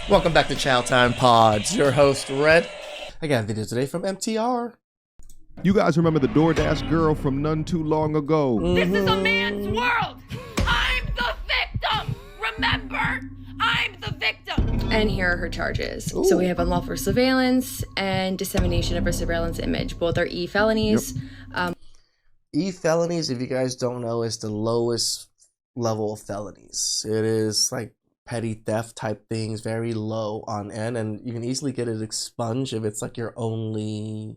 Welcome back to Chow Time Pods. Your host, Red. I got a video today from MTR. You guys remember the DoorDash girl from none too long ago? This is a man's world. I'm the victim. Remember, I'm the victim. And here are her charges. Ooh. So we have unlawful surveillance and dissemination of a surveillance image. Both are E-felonies. Yep. E-felonies, if you guys don't know, is the lowest level of felonies. It is like petty theft type things, very low on end, and you can easily get it expunged if it's like your only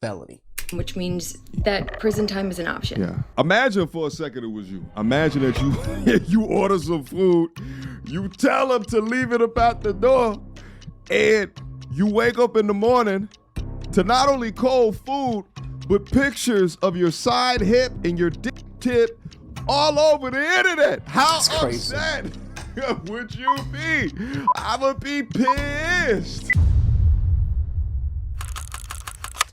felony. Which means that prison time is an option. Yeah. Imagine for a second it was you. Imagine that you order some food, you tell them to leave it up at the door, and you wake up in the morning to not only cold food, but pictures of your side hip and your dick tip all over the internet. How upset would you be? I would be pissed.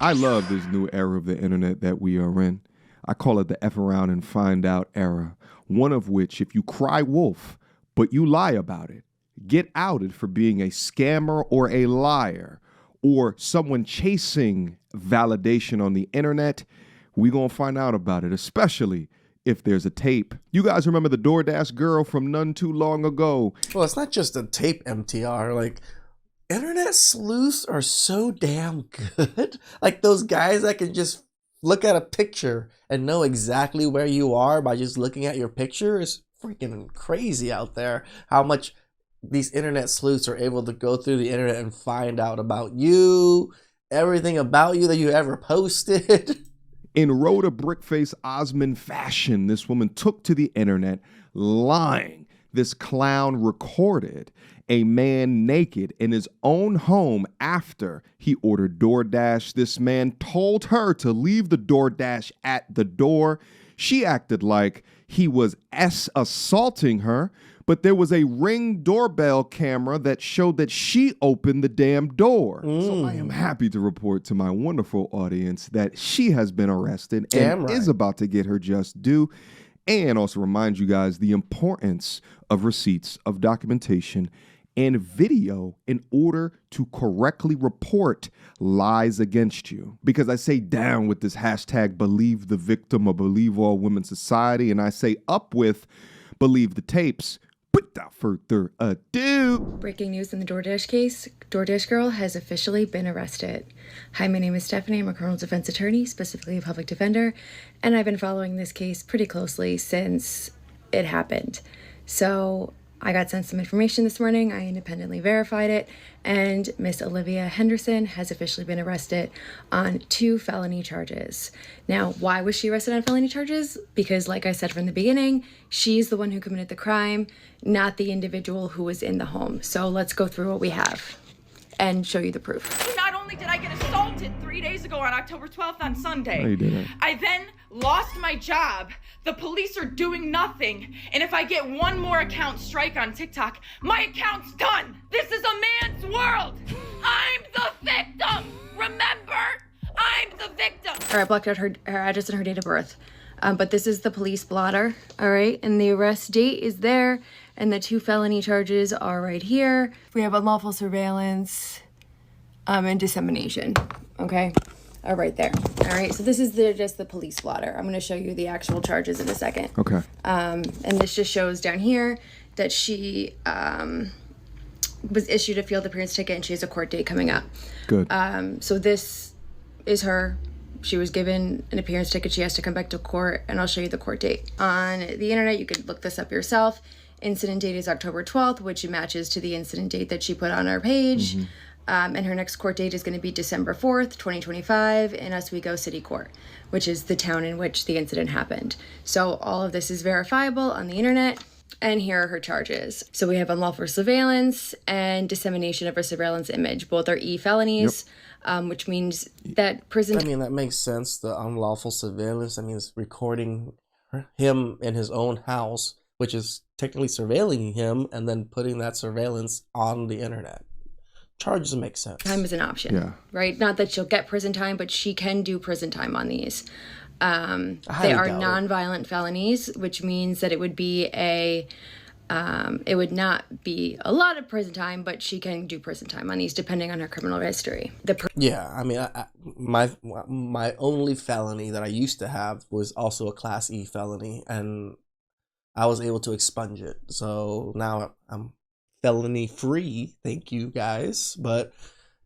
I love this new era of the internet that we are in. I call it the F around and find out era. One of which, if you cry wolf, but you lie about it, get outed for being a scammer or a liar, or someone chasing validation on the internet, we gonna find out about it, especially if there's a tape. You guys remember the DoorDash girl from none too long ago? Well, it's not just a tape, MTR. Like, internet sleuths are so damn good. Like those guys that can just look at a picture and know exactly where you are by just looking at your picture is freaking crazy out there. How much these internet sleuths are able to go through the internet and find out about you, everything about you that you ever posted. In Rhoda Brickface Osmond fashion, this woman took to the internet lying. This clown recorded a man naked in his own home after he ordered DoorDash. This man told her to leave the DoorDash at the door. She acted like he was assaulting her, but there was a Ring doorbell camera that showed that she opened the damn door. So I am happy to report to my wonderful audience that she has been arrested and is about to get her just due. And also remind you guys the importance of receipts, of documentation, and video in order to correctly report lies against you. Because I say down with this hashtag believe the victim or believe all women society, and I say up with believe the tapes. Without further ado. Breaking news in the DoorDash case. DoorDash girl has officially been arrested. Hi, my name is Stephanie. I'm a criminal defense attorney, specifically a public defender, and I've been following this case pretty closely since it happened. So I got sent some information this morning. I independently verified it, and Miss Olivia Henderson has officially been arrested on 2 felony charges. Now, why was she arrested on felony charges? Because like I said from the beginning, she's the one who committed the crime, not the individual who was in the home. So let's go through what we have and show you the proof. Not only did I get assaulted 3 days ago on October 12th on Sunday, No, you didn't. I then lost my job. The police are doing nothing. And if I get one more account strike on TikTok, my account's done. This is a man's world. I'm the victim. Remember, I'm the victim. All right, I blocked out her address and her date of birth. But this is the police blotter, all right? And the arrest date is there, and the 2 felony charges are right here. We have unlawful surveillance and dissemination, okay? All right there. All right, so this is just the police blotter. I'm gonna show you the actual charges in a second. Okay. And this just shows down here that she was issued a field appearance ticket and she has a court date coming up. Good. So this is her. She was given an appearance ticket. She has to come back to court, and I'll show you the court date. On the internet, you could look this up yourself. Incident date is October 12th, which matches to the incident date that she put on our page. And her next court date is going to be December 4th, 2025 in Oswego City Court, which is the town in which the incident happened. So all of this is verifiable on the internet. And here are her charges. So we have unlawful surveillance and dissemination of a surveillance image. Both are E-felonies. Which means that prison... I mean, that makes sense. The unlawful surveillance, I mean, it's recording him in his own house, which is technically surveilling him and then putting that surveillance on the internet. Charges make sense. Time is an option, Yeah. right? Not that she'll get prison time, but she can do prison time on these. They highly are doubt it. non-violent felonies, which means that it would be a It would not be a lot of prison time, but she can do prison time on these depending on her criminal history. Yeah, I mean, my only felony that I used to have was also a Class E felony, and I was able to expunge it. So now I'm felony free. Thank you guys. But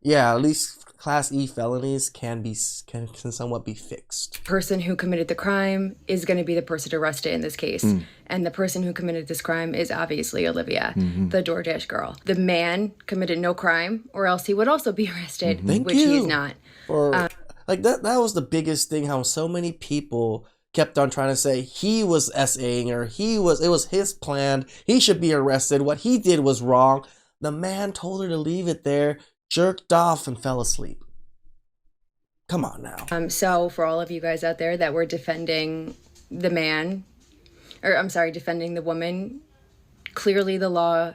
yeah, at least Class E felonies can somewhat be fixed. Person who committed the crime is going to be the person arrested in this case. And the person who committed this crime is obviously Olivia, the DoorDash girl. The man committed no crime, or else he would also be arrested, which he is not. Like that was the biggest thing, how so many people kept on trying to say he was SAing her, it was his plan, he should be arrested, what he did was wrong. The man told her to leave it there, jerked off, and fell asleep. Come on now. So for all of you guys out there that were defending the man, or I'm sorry, defending the woman, clearly the law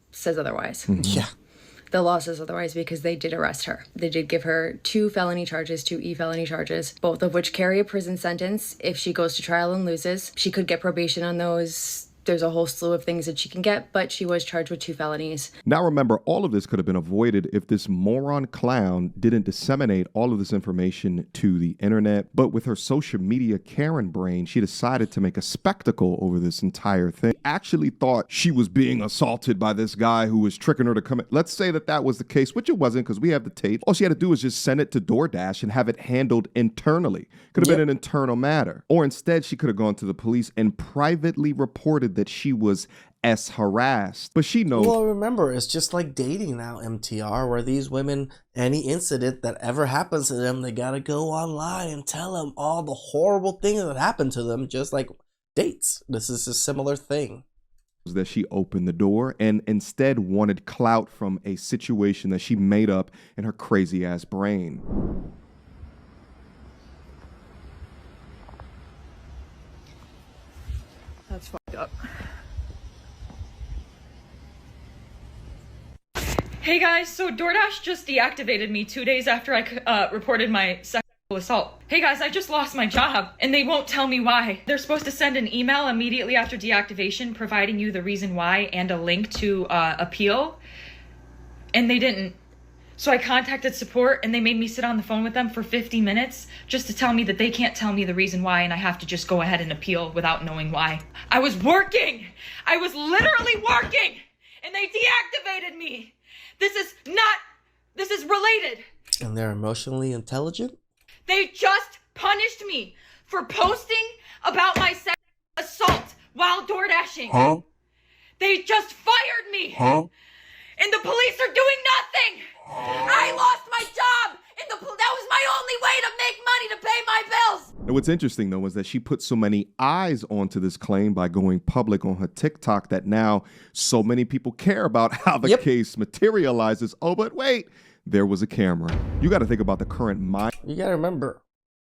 says otherwise. Yeah. The law says otherwise because they did arrest her. They did give her 2 felony charges, 2 felony charges, both of which carry a prison sentence. If she goes to trial and loses, she could get probation on those. There's a whole slew of things that she can get, but she was charged with 2 felonies. Now remember, all of this could have been avoided if this moron clown didn't disseminate all of this information to the internet. But with her social media Karen brain, she decided to make a spectacle over this entire thing. Actually thought she was being assaulted by this guy who was tricking her to come in. Let's say that was the case, which it wasn't, because we have the tape. All she had to do was just send it to DoorDash and have it handled internally. Could have been an internal matter. Or instead, she could have gone to the police and privately reported that she was harassed. But she knows. Well, remember, it's just like dating now, MTR, where these women, any incident that ever happens to them, they gotta go online and tell them all the horrible things that happened to them, just like dates. This is a similar thing. That she opened the door and instead wanted clout from a situation that she made up in her crazy ass brain. That's fucked up. Hey guys, so DoorDash just deactivated me 2 days after I reported my sexual assault. Hey guys, I just lost my job and they won't tell me why. They're supposed to send an email immediately after deactivation providing you the reason why and a link to appeal, and they didn't. So I contacted support and they made me sit on the phone with them for 50 minutes just to tell me that they can't tell me the reason why and I have to just go ahead and appeal without knowing why. I was working! I was literally working! And they deactivated me! This is related. And they're emotionally intelligent? They just punished me for posting about my sexual assault while door dashing. Huh? They just fired me. Huh? And the police are doing nothing. I lost my job, and that was my only way to make money to pay my bills. And what's interesting, though, is that she put so many eyes onto this claim by going public on her TikTok that now so many people care about how the case materializes. Oh, but wait, there was a camera. You got to think about the current mind. You got to remember,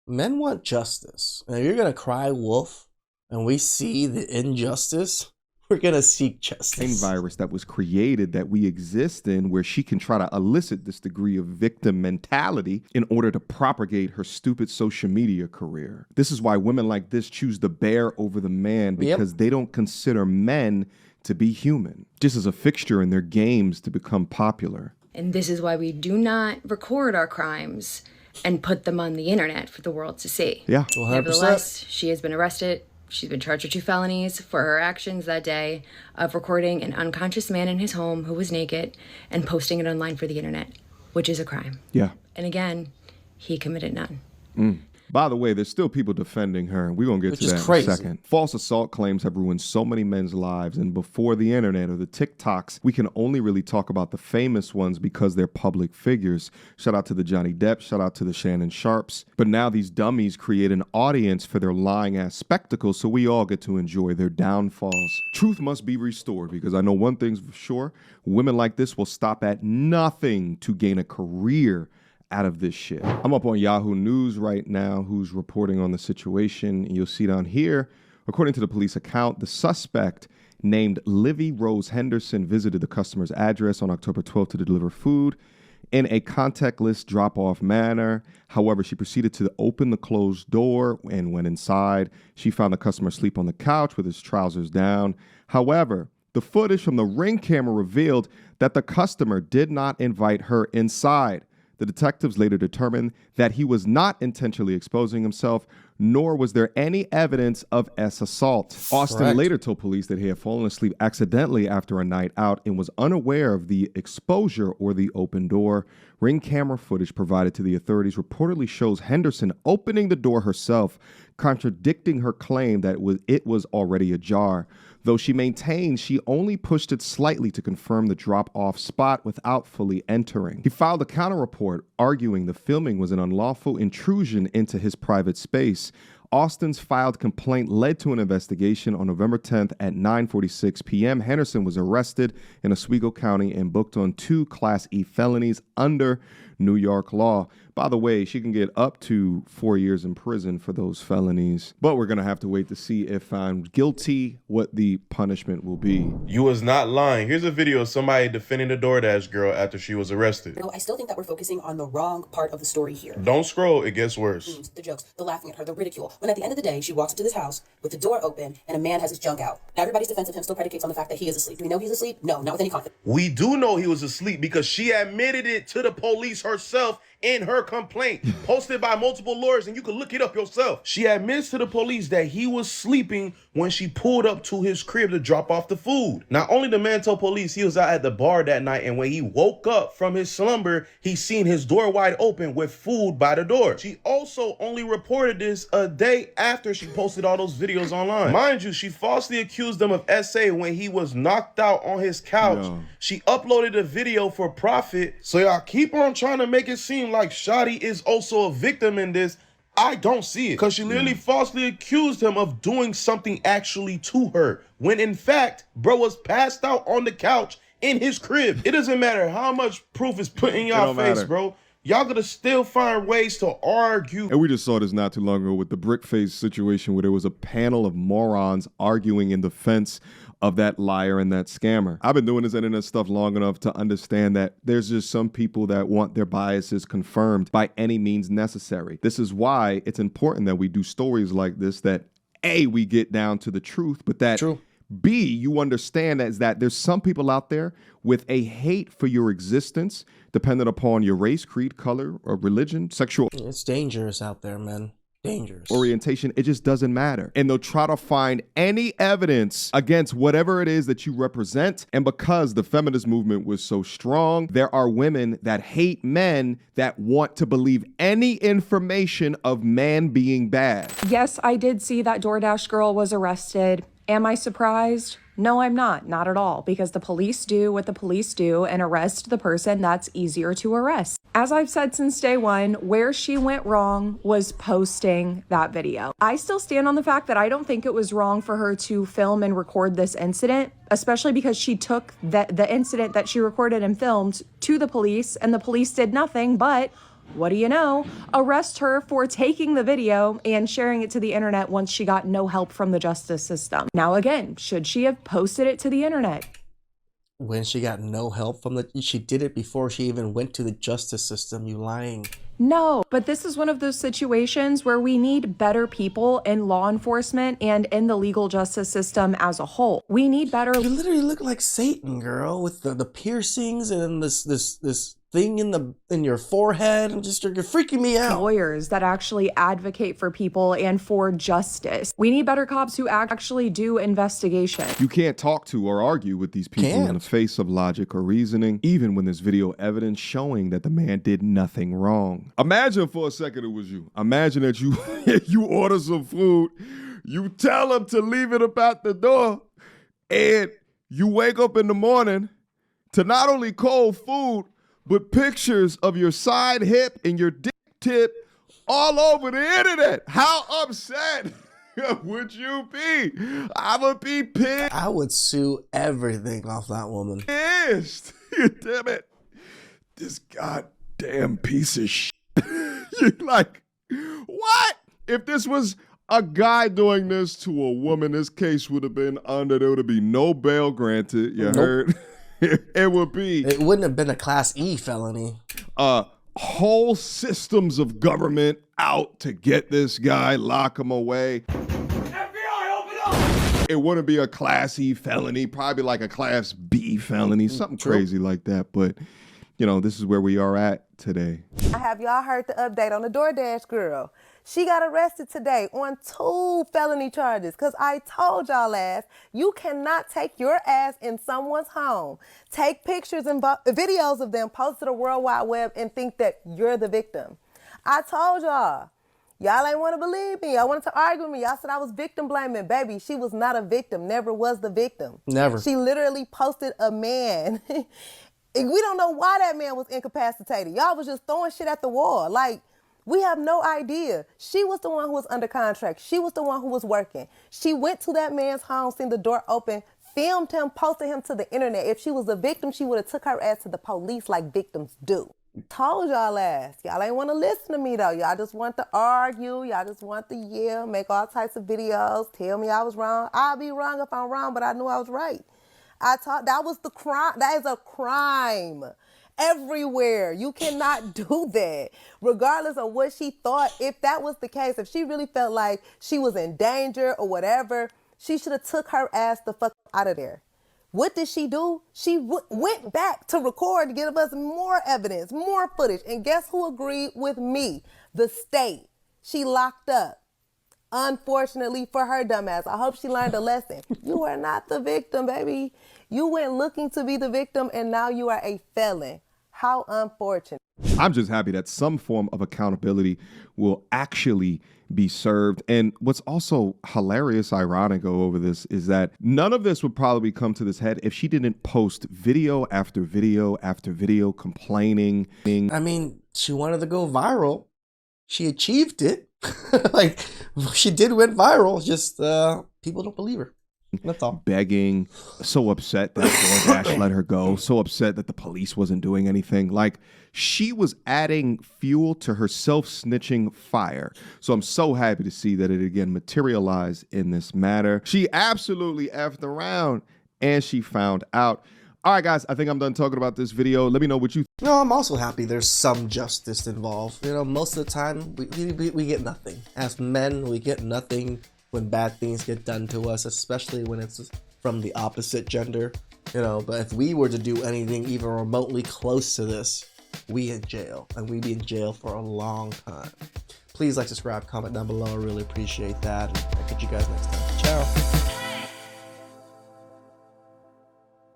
men want justice. And if you're going to cry wolf and we see the injustice, we're going to seek justice. Same virus that was created that we exist in, where she can try to elicit this degree of victim mentality in order to propagate her stupid social media career. This is why women like this choose the bear over the man, because they don't consider men to be human, just as a fixture in their games to become popular. And this is why we do not record our crimes and put them on the internet for the world to see. Yeah. 100%. Nevertheless, she has been arrested. She's been charged with 2 felonies for her actions that day of recording an unconscious man in his home who was naked and posting it online for the internet, which is a crime. Yeah. And again, he committed none. By the way, there's still people defending her, and we're going to get to that in a second. False assault claims have ruined so many men's lives, and before the internet or the TikToks, we can only really talk about the famous ones because they're public figures. Shout out to the Johnny Depp, shout out to the Shannon Sharps. But now these dummies create an audience for their lying-ass spectacles, so we all get to enjoy their downfalls. Truth must be restored, because I know one thing's for sure, women like this will stop at nothing to gain a career out of this shit. I'm up on Yahoo News right now, who's reporting on the situation. You'll see down here, according to the police account, the suspect named Livy Rose Henderson visited the customer's address on October 12th to deliver food in a contactless drop-off manner. However, she proceeded to open the closed door, and when inside, she found the customer asleep on the couch with his trousers down. However, The footage from the Ring camera revealed that the customer did not invite her inside. The detectives later determined that he was not intentionally exposing himself, nor was there any evidence of assault. Austin Correct. later told police that he had fallen asleep accidentally after a night out and was unaware of the exposure or the open door. Ring camera footage provided to the authorities reportedly shows Henderson opening the door herself, contradicting her claim that it was already ajar, though she maintains she only pushed it slightly to confirm the drop-off spot without fully entering. He filed a counter-report arguing the filming was an unlawful intrusion into his private space. Austin's filed complaint led to an investigation. On November 10th at 9:46 p.m., Henderson was arrested in Oswego County and booked on 2 Class E felonies under New York law. By the way, she can get up to 4 years in prison for those felonies, but we're going to have to wait to see if found guilty what the punishment will be. You was not lying. Here's a video of somebody defending the DoorDash girl after she was arrested. No, I still think that we're focusing on the wrong part of the story here. Don't scroll, it gets worse. The jokes, the laughing at her, the ridicule. When at the end of the day, she walks into this house with the door open and a man has his junk out. Now everybody's defense of him still predicates on the fact that he is asleep. Do we know he's asleep? No, not with any confidence. We do know he was asleep because she admitted it to the police herself in her complaint, posted by multiple lawyers, and you can look it up yourself. She admits to the police that he was sleeping when she pulled up to his crib to drop off the food. Not only the man told police he was out at the bar that night, and when he woke up from his slumber, he seen his door wide open with food by the door. She also only reported this a day after she posted all those videos online. Mind you, she falsely accused him of SA when he was knocked out on his couch. No. She uploaded a video for profit, so y'all keep on trying to make it seem like Shotty is also a victim in this. I don't see it, because she literally falsely accused him of doing something actually to her, when in fact, bro was passed out on the couch in his crib. It doesn't matter how much proof is put in y'all face, matter. bro. Y'all gonna still find ways to argue. And we just saw this not too long ago with the brick face situation, where there was a panel of morons arguing in defense of that liar and that scammer. I've been doing this internet stuff long enough to understand that there's just some people that want their biases confirmed by any means necessary. This is why it's important that we do stories like this, that A, we get down to the truth, but that True. B, you understand that there's some people out there with a hate for your existence, dependent upon your race, creed, color, or religion, sexual It's dangerous out there, man. Dangerous. orientation. It just doesn't matter. And they'll try to find any evidence against whatever it is that you represent. And because the feminist movement was so strong, there are women that hate men that want to believe any information of man being bad. Yes, I did see that DoorDash girl was arrested. Am I surprised? No, I'm not at all, because the police do what the police do and arrest the person that's easier to arrest. As I've said since day one, where she went wrong was posting that video. I still stand on the fact that I don't think it was wrong for her to film and record this incident, especially because she took the incident that she recorded and filmed to the police, and the police did nothing but, what do you know, arrest her for taking the video and sharing it to the internet once she got no help from the justice system. Now again, should she have posted it to the internet? When she got no help from she did it before she even went to the justice system. You lying. No, but this is one of those situations where we need better people in law enforcement and in the legal justice system as a whole. We need better. You literally look like Satan, girl, with the piercings and this thing in your forehead, and just you're freaking me out. Lawyers that actually advocate for people and for justice. We need better cops who actually do investigation. You can't talk to or argue with these people in the face of logic or reasoning, even when there's video evidence showing that the man did nothing wrong. Imagine for a second it was you. Imagine that you order some food, you tell them to leave it up at the door, and you wake up in the morning to not only cold food, but pictures of your side hip and your dick tip all over the internet. How upset would you be? I would be pissed. I would sue everything off that woman. Damn it. This goddamn piece of shit. You're like, what? If this was a guy doing this to a woman, this case would have been there would be no bail granted. You heard? It would be. It wouldn't have been a Class E felony. Whole systems of government out to get this guy, lock him away. FBI, open up! it wouldn't be a class E felony, probably like a class B felony, something crazy like that. But, you know, this is where we are at today. Have y'all heard the update on the DoorDash girl? She got arrested today on 2 felony charges because I told y'all last, you cannot take your ass in someone's home, take pictures and videos of them, post to the World Wide Web and think that you're the victim. I told y'all. Y'all ain't want to believe me. Y'all wanted to argue with me. Y'all said I was victim blaming. Baby, she was not a victim, never was the victim. Never. She literally posted a man. We don't know why that man was incapacitated. Y'all was just throwing shit at the wall. Like, we have no idea. She was the one who was under contract. She was the one who was working. She went to that man's home, seen the door open, filmed him, posted him to the internet. If she was a victim, she would have took her ass to the police like victims do. Told y'all last. Y'all ain't want to listen to me though. Y'all just want to argue. Y'all just want to yell, make all types of videos, tell me I was wrong. I'll be wrong if I'm wrong, but I knew I was right. That was the crime. That is a crime. Everywhere. You cannot do that. Regardless of what she thought, if that was the case, if she really felt like she was in danger or whatever, she should have took her ass the fuck out of there. What did she do? She went back to record to give us more evidence, more footage. And guess who agreed with me? The state. She locked up. Unfortunately for her dumb ass. I hope she learned a lesson. You are not the victim, baby. You went looking to be the victim and now you are a felon. How unfortunate. I'm just happy that some form of accountability will actually be served. And what's also hilarious, ironic over this is that none of this would probably come to this head if she didn't post video after video after video complaining. I mean, she wanted to go viral. She achieved it. Like, she did went viral. Just people don't believe her. That's all. Begging, so upset that DoorDash let her go, so upset that the police wasn't doing anything. Like, she was adding fuel to her self-snitching fire. So I'm so happy to see that it again materialized in this matter. She absolutely effed around and she found out. All right, guys, I think I'm done talking about this video. Let me know what you think. No, I'm also happy there's some justice involved. You know, most of the time, we get nothing. As men, we get nothing when bad things get done to us, especially when it's from the opposite gender. You know, but if we were to do anything even remotely close to this, we in jail. And we'd be in jail for a long time. Please like, subscribe, comment down below. I really appreciate that. And I'll catch you guys next time. Ciao.